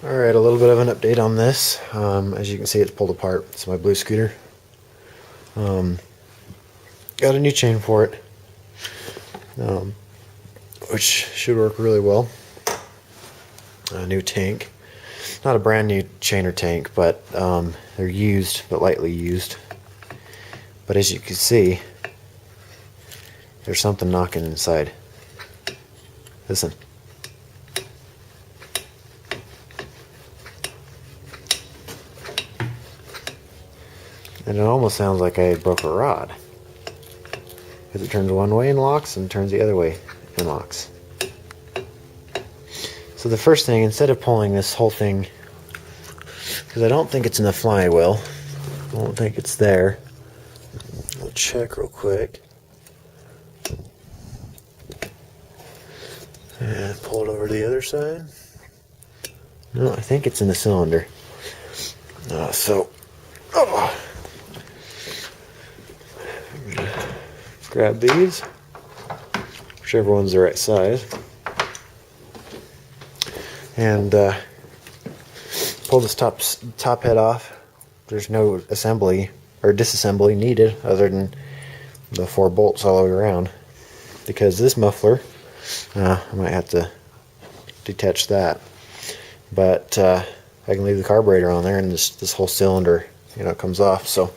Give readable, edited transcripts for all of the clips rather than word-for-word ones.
Alright, a little bit of an update on this. As you can see, it's pulled apart. It's my blue scooter. Got a new chain for it, which should work really well. A new tank. Not a brand new chain or tank, but they're used, but lightly used. But as you can see, there's something knocking inside. Listen. And it almost sounds like I broke a rod, because it turns one way and locks, and turns the other way and locks. So the first thing, instead of pulling this whole thing, because I don't think it's in the flywheel, I don't think it's there. I'll check real quick. And pull it over to the other side. No, I think it's in the cylinder. Grab these, whichever one's the right size, and pull this top head off. There's no assembly or disassembly needed other than the 4 bolts all the way around, because this muffler, I might have to detach that, but I can leave the carburetor on there, and this whole cylinder, comes off. So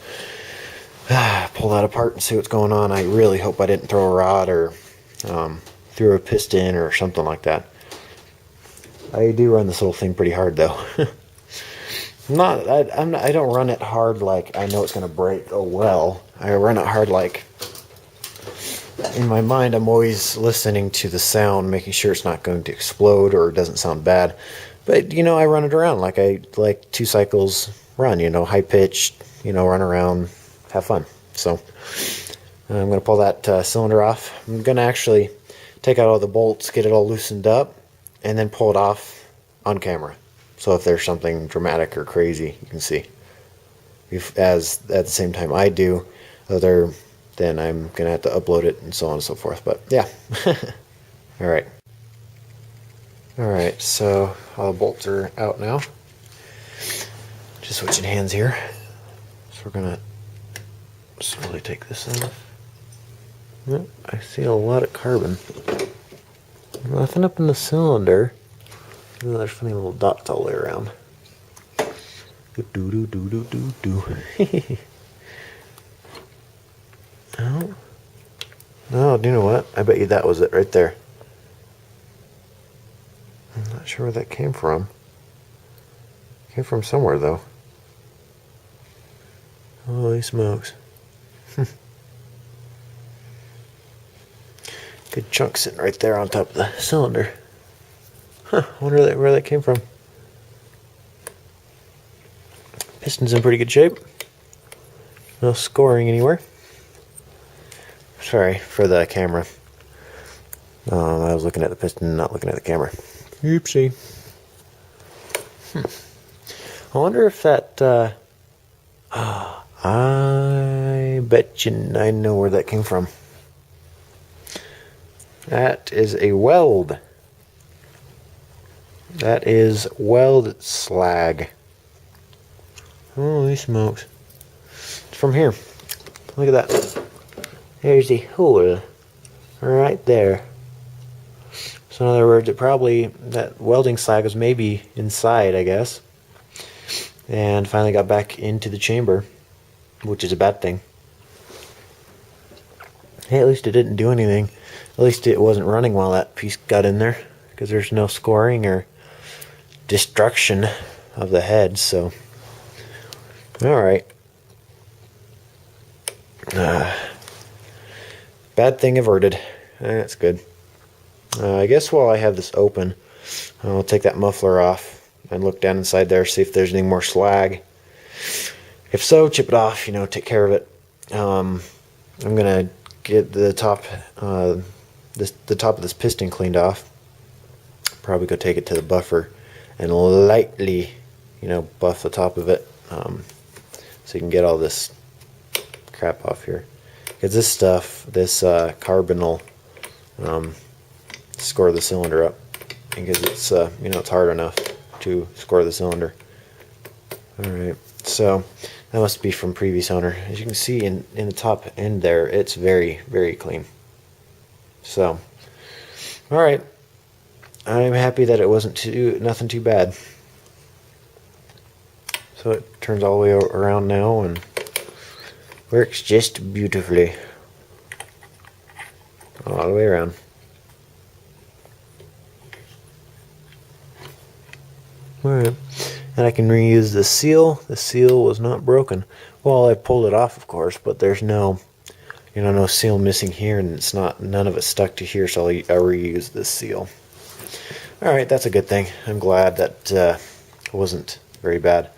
pull that apart and see what's going on. I really hope I didn't throw a rod or threw a piston or something like that. I do run this little thing pretty hard though. I don't run it hard like I know it's going to break. Oh well. I run it hard like, in my mind, I'm always listening to the sound, making sure it's not going to explode or it doesn't sound bad. But I run it around like 2 cycles run. High pitched. Run around. Have fun. So I'm going to pull that cylinder off. I'm going to actually take out all the bolts, get it all loosened up, and then pull it off on camera. So if there's something dramatic or crazy, you can see. As at the same time I do, then I'm going to have to upload it and so on and so forth. But yeah. Alright. Alright, so all the bolts are out now. Just switching hands here. So we're going to slowly take this off. Yep, I see a lot of carbon. Nothing up in the cylinder. Oh, there's funny little dots all the way around. Oh. Oh, do you know what? I bet you that was it right there. I'm not sure where that came from. It came from somewhere though. Holy smokes. Good chunk sitting right there on top of the cylinder. Huh, I wonder where that came from. Piston's in pretty good shape. No scoring anywhere. Sorry for the camera. I was looking at the piston, not looking at the camera. Oopsie. I wonder if that... I bet you I know where that came from. That is a weld. That is weld slag. Holy smokes. It's from here. Look at that. There's the hole. Right there. So in other words, that welding slag was maybe inside, I guess. And finally got back into the chamber, which is a bad thing. Hey, at least it didn't do anything. At least it wasn't running while that piece got in there, because there's no scoring or destruction of the head. So, alright. Bad thing averted. That's good. I guess while I have this open, I'll take that muffler off and look down inside there, see if there's any more slag. If so, chip it off, take care of it. I'm gonna get the top of this piston cleaned off. Probably go take it to the buffer and lightly, buff the top of it, so you can get all this crap off here. Because this stuff, this carbon will score the cylinder up, because it's it's hard enough. to score the cylinder. Alright, so that must be from previous owner. As you can see in the top end there, it's very, very clean. So, alright, I'm happy that it wasn't nothing too bad. So it turns all the way around now and works just beautifully. All the way around. Alright, and I can reuse the seal. The seal was not broken. Well, I pulled it off, of course, but there's no, no seal missing here, and none of it stuck to here, so I'll reuse this seal. Alright, that's a good thing. I'm glad that it wasn't very bad.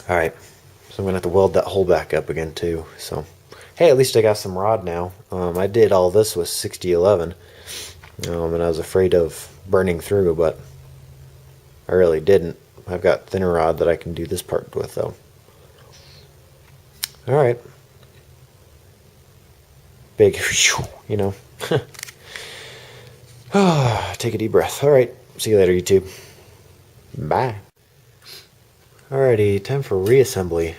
Alright, so I'm going to have to weld that hole back up again too. So, hey, at least I got some rod now. I did all this with 6011, and I was afraid of burning through, but I really didn't. I've got thinner rod that I can do this part with though. Alright. Big, you know. Take a deep breath. Alright, see you later, YouTube. Bye. Alrighty, time for reassembly.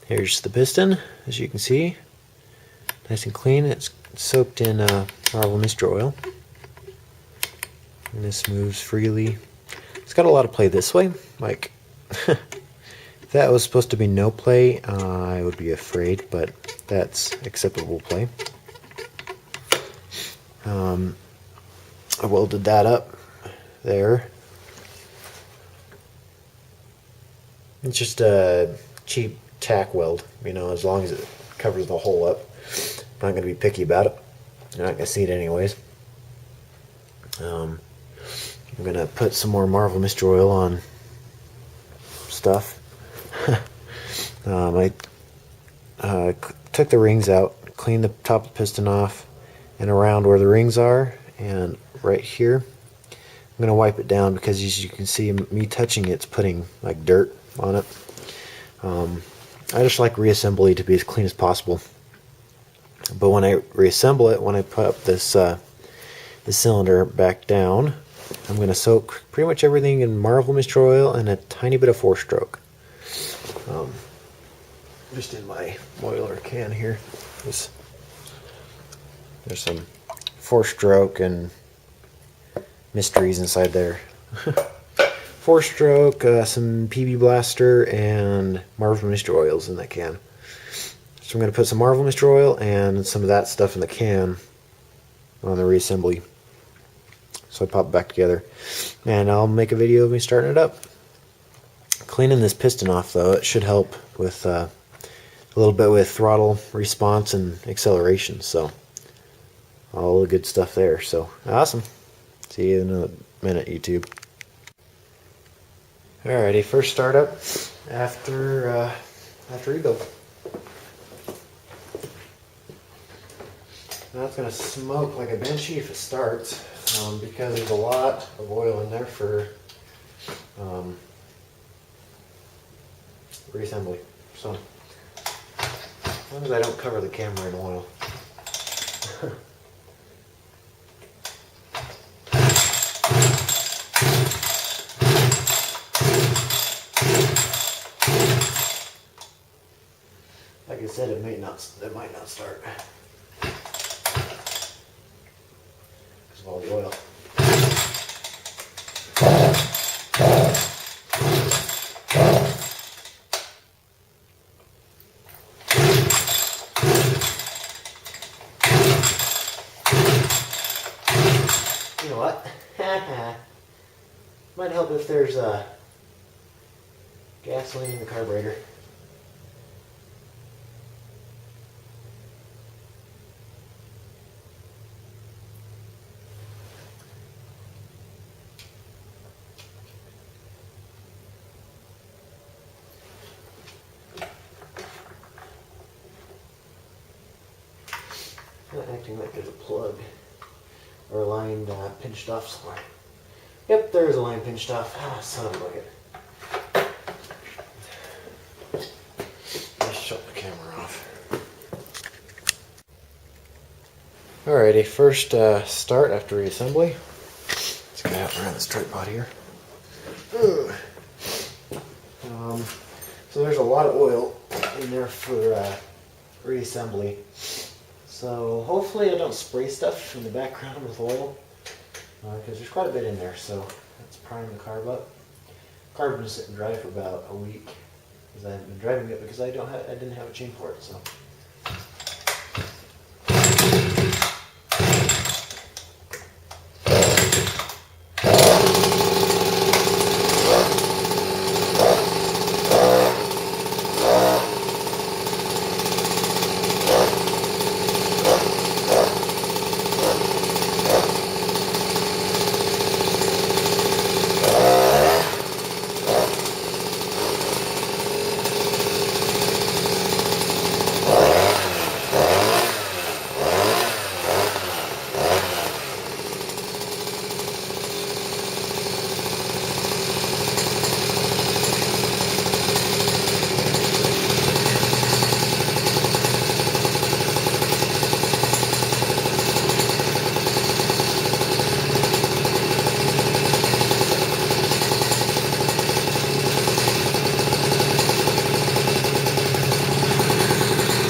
Here's the piston, as you can see. Nice and clean. It's soaked in Marvel Mystery Oil. And this moves freely. It's got a lot of play this way. Like, if that was supposed to be no play, I would be afraid, but that's acceptable play. I welded that up there. It's just a cheap tack weld, as long as it covers the hole up. I'm not going to be picky about it. You're not going to see it anyways. I'm going to put some more Marvel Mystery Oil on stuff. I took the rings out, cleaned the top of the piston off, and around where the rings are, and right here. I'm going to wipe it down because as you can see, me touching it's putting like dirt on it. I just like reassembly to be as clean as possible. But when I reassemble it, when I put up this the cylinder back down, I'm going to soak pretty much everything in Marvel Mystery Oil and a tiny bit of 4-stroke. Just in my oiler can here. There's some 4-stroke and mysteries inside there. 4-stroke, some PB Blaster, and Marvel Mystery Oils in that can. So I'm going to put some Marvel Mystery Oil and some of that stuff in the can on the reassembly. So I pop it back together. And I'll make a video of me starting it up. Cleaning this piston off though, it should help with a little bit with throttle response and acceleration. So all the good stuff there. So awesome. See you in a minute, YouTube. Alrighty, first startup after rebuild. Now it's going to smoke like a banshee if it starts, because there's a lot of oil in there for reassembly. So as long as I don't cover the camera in oil. Like I said, it might not start because of all the oil. You know what? Might help if there's gasoline in the carburetor. Not acting like there's a plug or a line pinched off somewhere. Yep, there is a line pinched off. Ah, son of a bucket. Let's shut the camera off. Alrighty, first start after reassembly. It's gonna around this tripod here. Ugh. So there's a lot of oil in there for reassembly. So hopefully I don't spray stuff in the background with oil, because there's quite a bit in there. So let's prime the carb up. Carb been sitting dry for about a week because I haven't been driving it because I didn't have a chain for it. So.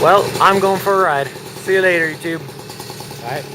Well, I'm going for a ride. See you later, YouTube. All right.